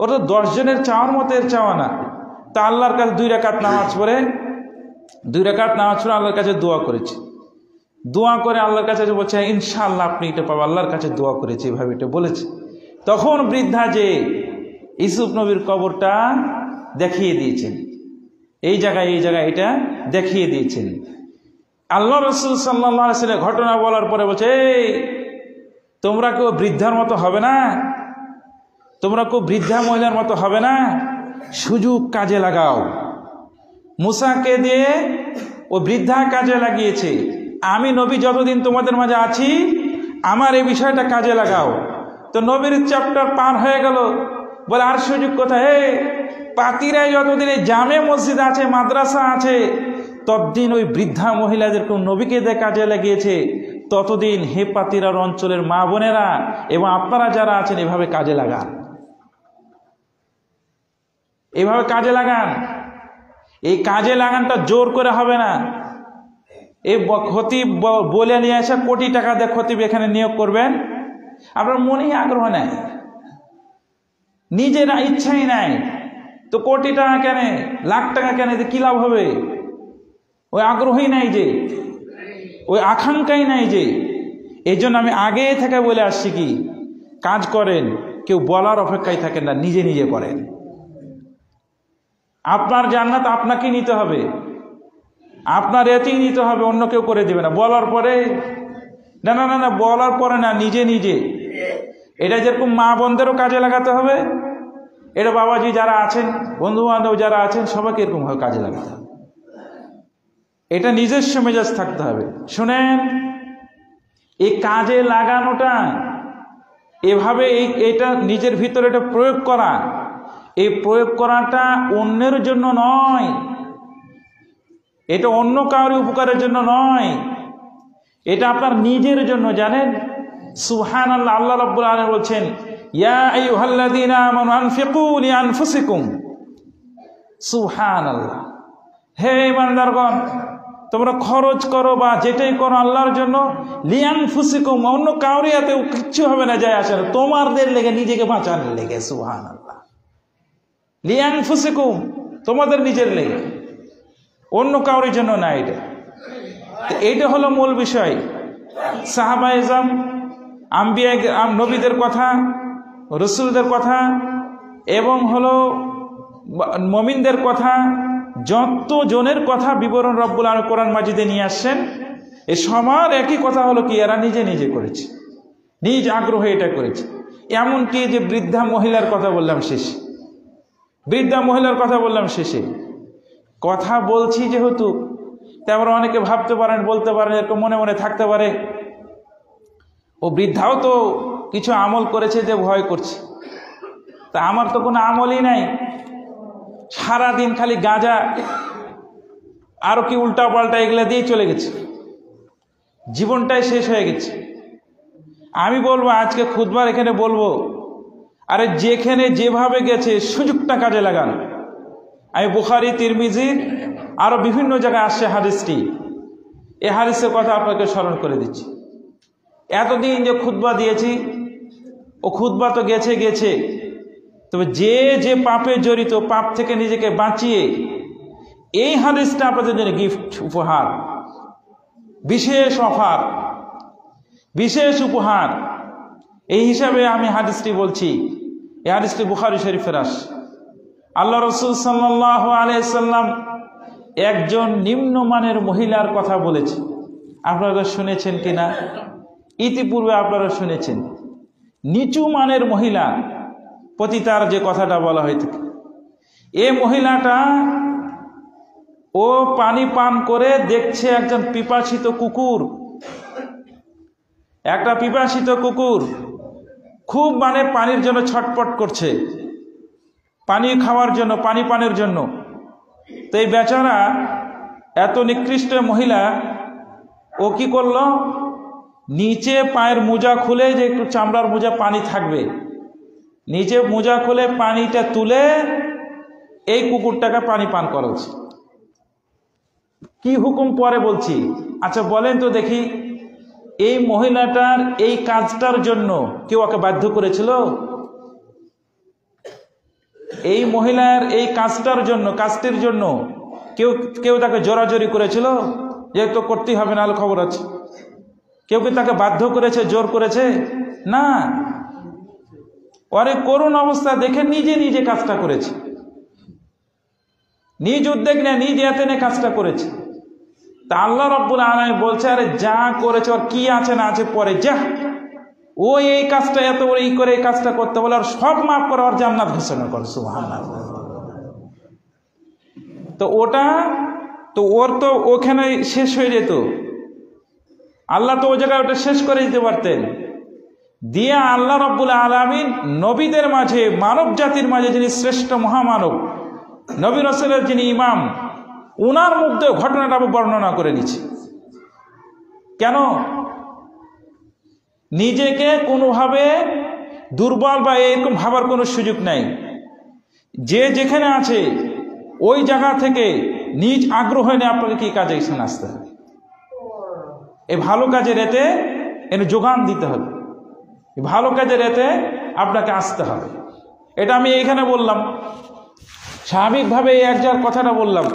ও তো 10 জনের চাওয়ার মতো এর চাওয়া না। তা আল্লাহর কাছে 2 রাকাত নামাজ পড়ে আল্লাহর কাছে দোয়া করেছে। দোয়া করে আল্লাহর কাছে বলছে ইনশাআল্লাহ আপনি এটা পাবেন, আল্লাহর কাছে দোয়া করেছে, এভাবে এটা বলেছে। তখন বৃদ্ধা যে ইউসুফ নবীর কবরটা দেখিয়ে দিয়েছেন, এই জায়গায় এটা দেখিয়ে দিয়েছেন। আল্লাহ রসুল সাল্লাল্লাহু আলাইহি ওয়াসাল্লাম ঘটনা বলার পরে বলছে, এই তোমরা কেউ বৃদ্ধার মতো হবে না, তোমরা কেউ বৃদ্ধা মহিলার মতো হবে না, সুযোগ কাজে লাগাও। মুসাকে দিয়ে ও বৃদ্ধা কাজে লাগিয়েছে, আমি নবী যতদিন তোমাদের মাঝে আছি আমার এই বিষয়টা কাজে লাগাও। তো নবীর চ্যাপ্টার পার হয়ে গেল, বলে আর সুযোগ কোথায়? পাতিরাই যতদিন এই জামে মসজিদ আছে, মাদ্রাসা আছে, ততদিন ওই বৃদ্ধা মহিলাদেরকে নবীকে দিয়ে কাজে লাগিয়েছে, ততদিন হে পাতিরার অঞ্চলের মা বোনেরা এবং আপনারা যারা আছেন এভাবে কাজে লাগান, এভাবে কাজে লাগান। এই কাজে লাগানটা জোর করে হবে না। এই খতিব বলে নিয়ে আসা কোটি টাকা দিয়ে খতিব এখানে নিয়োগ করবেন, আপনার মনেই আগ্রহ নাই, নিজের ইচ্ছাই নাই, তো কোটি টাকা কেন, লাখ টাকা কেন, কি লাভ হবে? ওই আগ্রহই নাই, যে ওই আকাঙ্ক্ষাই নাই। যে এই জন্য আমি আগে থেকে বলে আসছি কি, কাজ করেন, কেউ বলার অপেক্ষায় থাকেন না, নিজে নিজে করেন। আপনার জান্নাত আপনাকে নিতে হবে, আপনার এতেই নিতে হবে, অন্য কেউ করে দেবে না। বলার পরে না না না না, বলার পরে না, নিজে নিজে। এটা যেরকম মা বোনদেরও কাজে লাগাতে হবে, এটা বাবাজি যারা আছেন, বন্ধু বান্ধব যারা আছেন, সবাইকে এরকমভাবে কাজে লাগাতে হবে। এটা নিজস্ব মেজাজ থাকতে হবে। শুনেন, এই কাজে লাগানোটা এভাবে এটা নিজের ভিতরে এটা প্রয়োগ করা, এই প্রয়োগ করাটা অন্যের জন্য নয়, এটা অন্য কারো উপকারের জন্য নয়, এটা আপনার নিজের জন্য। জানেন, সুবহানাল্লাহ, আল্লাহ রাব্বুল আলামিন বলছেন, ইয়া আইয়ুহাল্লাযীনা আমানু আনফিকু লিআনফুসিকুম। সুবহানাল্লাহ, হে ইমানদারগণ, তোমরা খরচ করো বা যেটাই করো আল্লাহর জন্য, লিয়ানফুসিকুম, অন্য কাউরি হাতে কিচ্ছু হবে না, যায় আসে না, তোমাদের লেগে, নিজেকে বাঁচানোর লেগে। সুবহানাল্লাহ। লিয়ানফুসিকুম, তোমাদের নিজের লেগে, অন্য কাউরির জন্য না। এইটা হলো মূল বিষয়। সাহাবায়ে ইজম, আম্বিয়া, নবীদের কথা, রসুলদের কথা এবং হলো মুমিনদের কথা, যত জনের কথা বিবরণ রব্বুল আলামিন কোরআন মাজিদে নিয়ে আসছেন, এই সবার একই কথা হলো কি, এরা নিজে নিজে করেছে, নিজ আগ্রহে এটা করেছে। এমনকি যে বৃদ্ধা মহিলার কথা বললাম শেষে, বৃদ্ধা মহিলার কথা বললাম শেষে, কথা বলছি যেহেতু, তারপরে অনেকে ভাবতে পারেন, বলতে পারেন, এরকম মনে মনে থাকতে পারে, ও বৃদ্ধাও তো কিছু আমল করেছে যে ভয় করছে। তা আমার তো কোনো আমলই নাই, সারাদিন খালি গাঁজা আরো কি উল্টা পাল্টা এগুলা দিয়ে চলে গেছে, জীবনটাই শেষ হয়ে গেছে। আমি বলবো, আজকে খুতবার এখানে বলবো, আরে যেখানে যেভাবে গেছে সুযোগটা কাজে লাগান। আমি বুখারী, তিরমিজি আরো বিভিন্ন জায়গায় আসছে হাদিসটি, এই হাদিসের কথা আপনাকে স্মরণ করে দিচ্ছি। এতদিন যে খুতবা দিয়েছি, ও খুতবা তো গেছে গেছে, তবে যে যে পাপে জড়িত, পাপ থেকে নিজেকে বাঁচিয়ে, এই হাদিসটা আপনাদের জন্য গিফট, উপহার, বিশেষ অফার, বিশেষ উপহার। এই হিসাবে আমি হাদিসটি বলছি। এই হাদিসটি বুখারী শরীফের আসে। আল্লাহ রাসূল সাল্লাল্লাহু আলাইহি সাল্লাম একজন নিম্নমানের মহিলার কথা বলেছে। আপনারা শুনেছেন কিনা? ইতিপূর্বে আপনারা শুনেছেন। নিচু মানের মহিলা, পতিতার যে কথাটা বলা হয়ে থাকে, এ মহিলাটা ও পানি পান করে দেখছে একজন পিপাসিত কুকুর, একটা পিপাসিত কুকুর খুব মানে পানির জন্য ছটপট করছে, পানি খাওয়ার জন্য, পানি পানের জন্য। তো এই বেচারা, এত নিকৃষ্ট মহিলা, ও কি করলো, নিচে পায়ের মোজা খুলে, যে একটু চামড়ার মোজা, পানি থাকবে, নিচে মোজা খুলে পানিটা তুলে এই কুকুরটাকে পানি পান করা উচিত। কি হুকুম পরে বলছি, আচ্ছা বলেন তো দেখি, এই মহিলাটার এই কাজটার জন্য কেউ ওকে বাধ্য করেছিল? এই মহিলার এই কাজটার জন্য, কাজটির জন্য কেউ কেউ তাকে জোরাজোরি করেছিল যে তো করতেই হবে, নাহলে খবর আছে? কেউ কি তাকে বাধ্য করেছে, জোর করেছে? না, ওরে করুণ অবস্থা দেখে নিজে নিজে কাজটা করেছে, নিজ উদ্যোগ নিয়ে, নিজ এতেনে কাজটা করেছে। তা আল্লাহ রাব্বুল আলামিন বলছে, আরে যা করেছে, ওর কি আছে না আছে পরে যা, ও এই কাজটা এত বড় এই করে এই কাজটা করতে বলে, আর সব মাফ করে ওর জান্নাত ঘোষণা করে। সুবহানাল্লাহ। তো ওটা তো ওর তো ওখানে শেষ হয়ে যেত, আল্লাহ তো ওই জায়গায় ওটা শেষ করে দিতে পারতেন। দিয়ে আল্লাহ রাব্বুল আলামিন নবীদের মাঝে, মানব জাতির মাঝে যিনি শ্রেষ্ঠ মহামানব, নবী রাসূলের যিনি ইমাম, উনার মধ্যে ঘটনাটা বর্ণনা করে নিচ্ছে। কেন? নিজেকে কোনোভাবে দুর্বল বা এরকম ভাবার কোনো সুযোগ নাই। যে যেখানে আছে ওই জায়গা থেকে নিজ আগ্রহ নিয়ে আপনাকে কি কাজে এখানে আসতে হবে, এই ভালো কাজের এতে এনে যোগান দিতে হবে, ভালো কাজের এতে আপনাকে আসতে হবে। এটা আমি এখানে বললাম, স্বাভাবিকভাবে এই একজার কথাটা বললাম।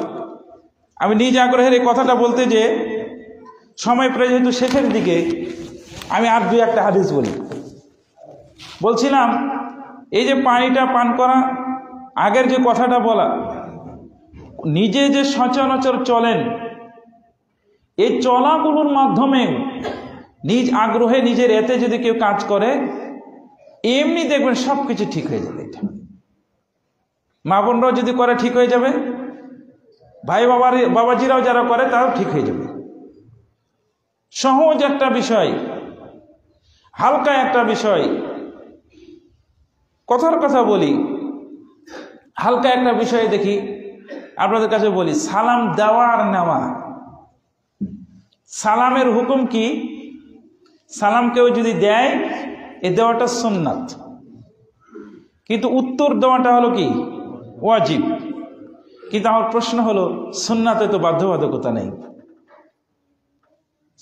আমি নিজ আগ্রহের এই কথাটা বলতে যে সময় প্রায় যেহেতু শেষের দিকে, আমি আর দুই একটা হাদিস বলি। বলছিলাম, এই যে পানিটা পান করা, আগের যে কথাটা বলা, নিজে যে সচরাচর চলেন, এই চলাগুলোর মাধ্যমে নিজ আগ্রহে, নিজের এতে যদি কেউ কাজ করে, এমনি দেখবেন সব কিছু ঠিক হয়ে যাবে। এটা মা বোনরাও যদি করে ঠিক হয়ে যাবে, ভাই বাবাজিরাও যারা করে তারাও ঠিক হয়ে যাবে। সহজ একটা বিষয়, হালকা একটা বিষয়, কথার কথা বলি, হালকা একটা বিষয় দেখি আপনাদের কাছে বলি, সালাম দেওয়া আর নেওয়া। সালামের হুকুম কি? সালাম কেউ যদি দেয়, এ দেওয়াটা সুন্নাত, কিন্তু উত্তর দেওয়াটা হলো কি? ওয়াজিব। কিন্তু আমার প্রশ্ন হলো, সুন্নাতে তো বাধ্যবাধকতা নেই,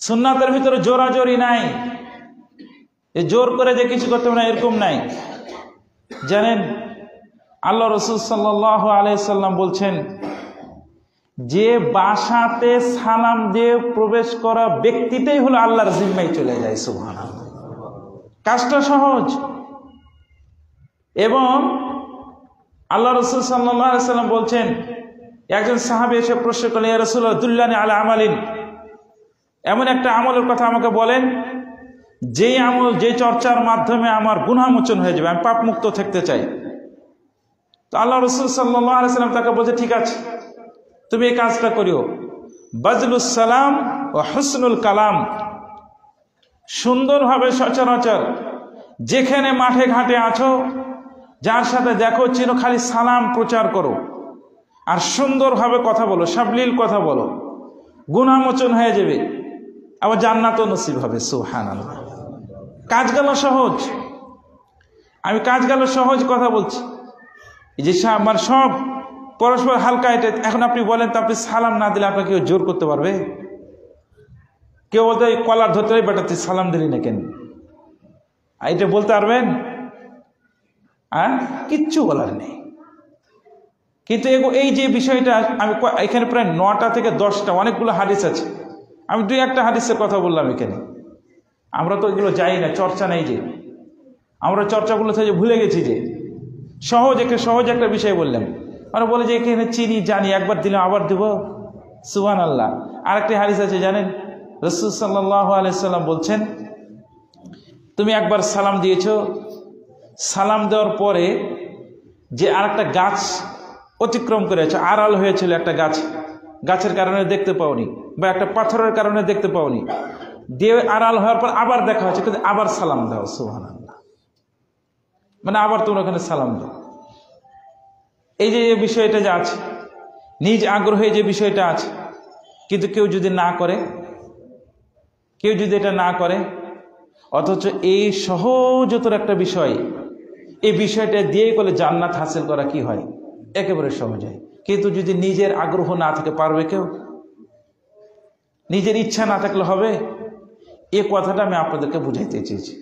সুন্নাতের ভিতরে জোরাজোরি নাই, জোর করে যে কিছু করতে হবে না এরকম নাই। জানেন আল্লাহ রাসূল সাল্লাল্লাহু আলাইহি সাল্লাম বলছেন, যে বাসাতে সালাম দিয়ে প্রবেশ করা ব্যক্তিটাই হলো আল্লাহর জিম্মায় চলে যায়। সুবহানাল্লাহ, কাজটা সহজ। এবং আল্লাহ রাসূল সাল্লাল্লাহু আলাইহি সাল্লাম বলছেন, একজন সাহাবী এসে প্রশ্ন করলেন, ইয়া রাসূলুল্লাহ দুল্লানি আলা আমালিন, এমন একটা আমলের কথা আমাকে বলেন যেই আমল, যে চর্চার মাধ্যমে আমার গুনাহ মোচন হয়ে যাবে, আমি পাপ মুক্ত থাকতে চাই। তো আল্লাহ রাসূল সাল্লাল্লাহু আলাইহি সাল্লাম তাকে বলছে, ঠিক আছে তুমি এই কাজটা করিও, বাজলুস সালাম ও হুসনুল কালাম, সুন্দরভাবে সচরাচর যেখানে মাঠে ঘাটে আছো, যার সাথে দেখো চিনো, খালি সালাম প্রচার করো আর সুন্দরভাবে কথা বলো, সাবলীল কথা বলো, গুনাহ মোচন হয়ে যাবে, আবার জান্নাতও নসিব হবে। সুবহানাল্লাহ, কাজ গেল সহজ। আমি কাজ গেল সহজ কথা বলছি, এই যে আমার সব পরস্পর হালকা। এটা এখন আপনি বলেন তো, আপনি সালাম না দিলে আপনাকে কেউ জোর করতে পারবে? কেউ বলতে কলার ধরতে বেটা তুই সালাম দিলি না কেন, এটা বলতে পারবেন? কিচ্ছু বলার নেই। কিন্তু এই যে বিষয়টা, আমি এখানে প্রায় 9টা থেকে 10টা অনেকগুলো হাদিস আছে, আমি 2-1টা হাদিসের কথা বললাম এখানে। আমরা তো এগুলো যাই না, চর্চা নেই, যে আমরা চর্চাগুলো থেকে ভুলে গেছি। যে সহজ একটা বিষয় বললাম, আমরা বলে যে এখানে চিনি জানি, একবার দিলাম আবার দেব। সুবহানাল্লাহ। আরেকটি হাদিস আছে জানেন, রাসূল সাল্লাল্লাহু আলাইহি সাল্লাম বলছেন, তুমি একবার সালাম দিয়েছো, সালাম দেওয়ার পরে যে আরেকটা গাছ অতিক্রম করেছে, আড়াল হয়েছিল একটা গাছের কারণে দেখতে পাওনি, বা একটা পাথরের কারণে দেখতে পাওনি, দিয়ে আড়াল হওয়ার পর আবার দেখা হয়েছে, কিন্তু আবার সালাম দাও। সুবহানাল্লাহ, মানে আবার তোমরা ওখানে সালাম দাও। এই যে বিষয়টা যে আছে, নিজ আগ্রহে যে বিষয়টা আছে, কিন্তু কেউ যদি না করে, কেউ যদি এটা না করে, অথচ এই সহজতর একটা বিষয়, এই বিষয়টা দিয়েই করলে জান্নাত হাসিল করা কি হয়, একেবারে সহজ হয়। কিন্তু যদি নিজের আগ্রহ না থাকে, পারবে কেউ? নিজের ইচ্ছা না থাকলে হবে? এই কথাটা আমি আপনাদেরকে বুঝাইতে চেয়েছি।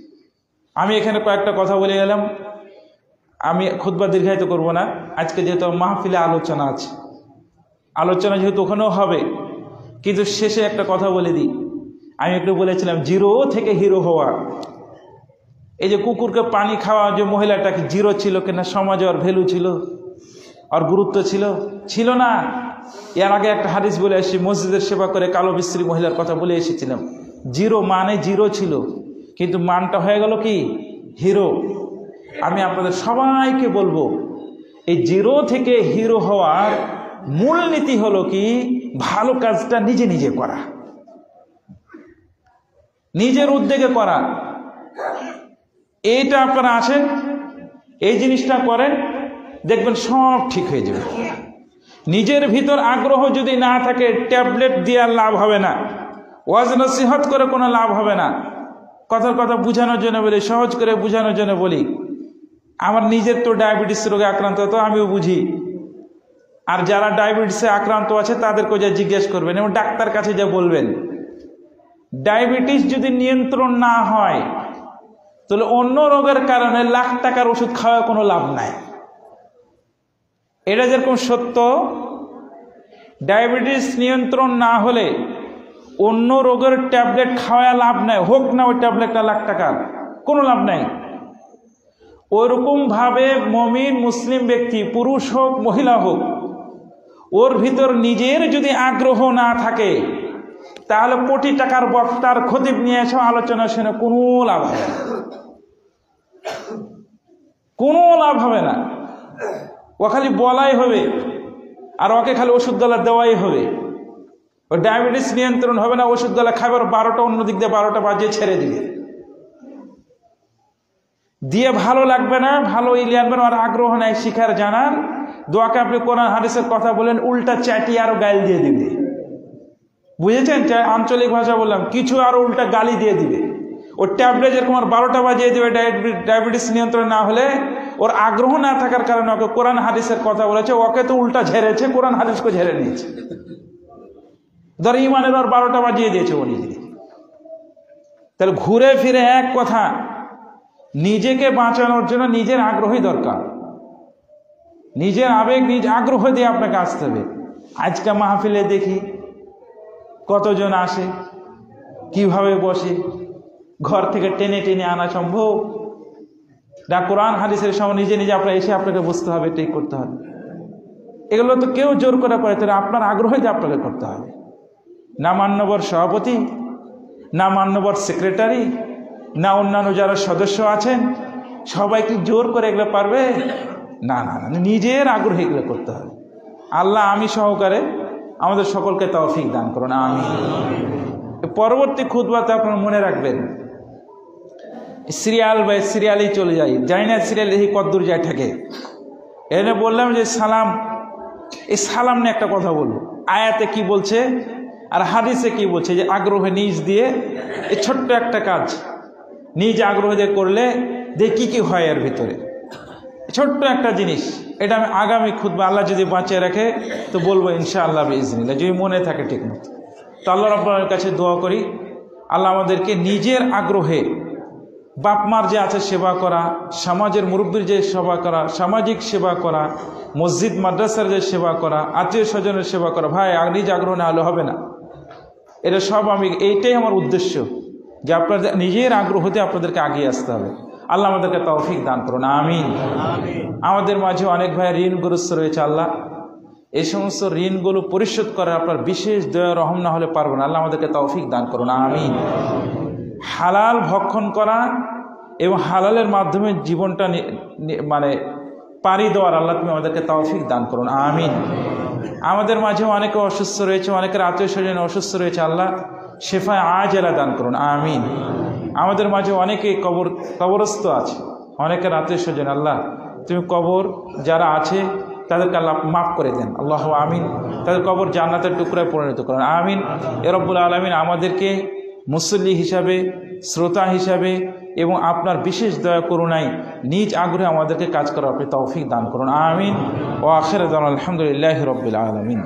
আমি এখানে কয়েকটা কথা বলে গেলাম, আমি খুতবা দীর্ঘায়িত করব না। আজকে যেহেতু মাহফিলে আলোচনা আছে, আলোচনা যেহেতু ওখানেও হবে, কিন্তু শেষে একটা কথা বলে দিই। আমি একটু বলেছিলাম জিরো থেকে হিরো হওয়া। এই যে কুকুরকে পানি খাওয়া, যে মহিলাটাকে জিরো ছিল কিনা সমাজে ওর ভ্যালু ছিল, আর গুরুত্ব ছিল না। এর আগে একটা হাদিস বলে এসেছি, মসজিদের সেবা করে কালো বিশ্রী মহিলার কথা বলে এসেছিলাম। জিরো মানে জিরো ছিল, কিন্তু মানটা হয়ে গেল কি হিরো। আমি আপনাদের সবাইকে বলবো, এই জিরো থেকে হিরো হওয়ার মূল নীতি হলো কি, ভালো কাজটা নিজে নিজে করা, নিজের উদ্যোগে করা। এইটা আপনারা আসেন, এই জিনিসটা করেন, দেখবেন সব ঠিক হয়ে যাবে। নিজের ভিতর আগ্রহ যদি না থাকে, ট্যাবলেট দিয়ে আর লাভ হবে না, ওয়াজ নসিহত করে কোনো লাভ হবে না। কথার কথা বুঝানোর জন্য বলি, সহজ করে বুঝানোর জন্য বলি। আমার নিজের তো ডায়াবেটিস রোগে আক্রান্ত, তো আমিও বুঝি। আর যারা ডায়াবেটিসে আক্রান্ত আছে তাদেরকে যা জিজ্ঞেস করবেন এবং ডাক্তার কাছে যা বলবেন, ডায়াবেটিস যদি নিয়ন্ত্রণ না হয়, তাহলে অন্য রোগের কারণে লাখ টাকার ওষুধ খাওয়া কোনো লাভ নাই। এটা যেরকম সত্য, ডায়াবেটিস নিয়ন্ত্রণ না হলে অন্য রোগের ট্যাবলেট খাওয়া লাভ নাই, হোক না ওই ট্যাবলেটটা লাখ টাকার, কোনো লাভ নাই। ওইরকম ভাবে মমিন মুসলিম ব্যক্তি, পুরুষ হোক মহিলা হোক, ওর ভিতর নিজের যদি আগ্রহ না থাকে, তাহলে কোটি টাকার বক্তার খতিব নিয়ে এসে আলোচনা শুনে কোনো লাভ হবে না, কোনো লাভ হবে না। ও খালি বলাই হবে, আর ওকে খালি ওষুধ গলা দেওয়াই হবে। ও ডায়াবেটিস নিয়ন্ত্রণ হবে না, ওষুধ গলা খাবার 12টা অন্যদিক দিয়ে 12টা বাজিয়ে ছেড়ে দিবে, দিয়ে ভালো লাগবে না, ভালো ইলি আনবে না, আর আগ্রহ নাই শিখার জানার। দোয়াকে আপনি কোরআন হাদিসের কথা বলেন, উল্টা চাটি আরো গাল দিয়ে দিবে। বুঝেছেন? আঞ্চলিক ভাষা বললাম, কিছু আরো উল্টা গালি দিয়ে দিবে। ও ট্যাবলেট যেরকম আর 12টা বাজিয়ে দেবে, ডায়াবেটিস নিয়ন্ত্রণ না হলে ওর আগ্রহ না থাকার কারণে ওকে কোরআন হাদিসের কথা বলেছে, ওকে তো উল্টা ঝেড়েছে, কোরআন হাদিসকে ঝেড়ে নিয়েছে। ধর ইমানের ওর 12টা বাজিয়ে দিয়েছে ও নিজে। তাহলে ঘুরে ফিরে এক কথা, নিজেকে বাঁচানোর জন্য নিজের আগ্রহই দরকার, নিজের আবেগ নিজ আগ্রহ দিয়ে আপনাকে আসতে হবে। আজকে মাহফিলে দেখি কতজন আসে, কিভাবে বসে, ঘর থেকে টেনে টেনে আনা সম্ভব না? কোরআন হাদিসের সময় নিজে নিজে আপনার এসে আপনাকে বুঝতে হবে, ঠিক করতে হবে। এগুলো তো কেউ জোর করে করে, তাহলে আপনার আগ্রহ দিয়ে আপনাকে করতে হবে। না মান্যবর সভাপতি, না মান্যবর সেক্রেটারি, না অন্যান্য যারা সদস্য আছেন, সবাই কি জোর করে এগুলো পারবে? না না না, নিজের আগ্রহে এগুলো করতে হবে। আল্লাহ আমি সহকারে আমাদের সকলকে তৌফিক দান করুন, আমিন। পরবর্তী খুতবাতে আপনারা মনে রাখবেন, সিরিয়াল বা সিরিয়ালেই চলে যাই, জানি না সিরিয়াল এই কদ্দূর যায় থাকে। এনে বললাম যে সালাম, এই সালাম নিয়ে একটা কথা বলবো। আয়াতে কি বলছে আর হাদিসে কি বলছে, যে আগ্রহে নিজ দিয়ে এই ছোট্ট একটা কাজ নিজ আগ্রহ দিয়ে করলে দেখি কি হয় এর ভিতরে, ছোট্ট একটা জিনিস। এটা আমি আগামী খুতবা আল্লাহ যদি বাঁচিয়ে রাখে তো বলবো ইনশাআল্লাহ বিইজনিল্লাহ, যদি মনে থাকে ঠিক মতো। তো আল্লাহ রাব্বুল কাছে দোয়া করি, আল্লাহ আমাদেরকে নিজের আগ্রহে বাপ মার যে আছে সেবা করা, সমাজের মুরব্বীর যে সেবা করা, সামাজিক সেবা করা, মসজিদ মাদ্রাসার যে সেবা করা, আত্মীয় স্বজনের সেবা করা, ভাই নিজ আগ্রহ না হলে হবে না। এটা সব এইটাই আমার উদ্দেশ্য, যে আপনাদের নিজের আগ্রহতে আপনাদেরকে আগিয়ে আসতে হবে। আল্লাহ আমাদেরকে তৌফিক দান করুন, আমিন। আমাদের মাঝে অনেক ভাই ঋণগ্রস্ত রয়েছে, আল্লাহ এই সমস্ত ঋণগুলো পরিশোধ করার আপনার বিশেষ দয়া রহম না হলে পারবো না, আল্লাহ আমাদেরকে তৌফিক দান করুন, আমিন। হালাল ভক্ষণ করা এবং হালালের মাধ্যমে জীবনটা মানে পাড়ি দেওয়ার আল্লাহ তুমি আমাদেরকে তৌফিক দান করুন, আমিন। আমাদের মাঝে অনেকে অসুস্থ রয়েছে, অনেকের আত্মীয় স্বজন অসুস্থ রয়েছে, আল্লাহ শেফায়ে আজেলা দান করুন, আমিন। আমাদের মাঝে অনেকে কবরস্থ আছে, অনেকের আত্মীয় স্বজন, আল্লাহ তুমি কবর যারা আছে তাদেরকে আল্লাহ মাফ করে দেন, আল্লাহ আমিন। তাদের কবর জান্নাতের টুকরায় পরিণত করেন, আমিন। এ রব্বুল আলামিন আমাদেরকে মুসল্লি হিসাবে, শ্রোতা হিসাবে এবং আপনার বিশেষ দয়া করুণায় নিজ আগ্রহে আমাদেরকে কাজ করার আপনি তৌফিক দান করুন, আমিন। ও আখির দাওয়ানা আলহামদুলিল্লাহি রাব্বিল আলামিন।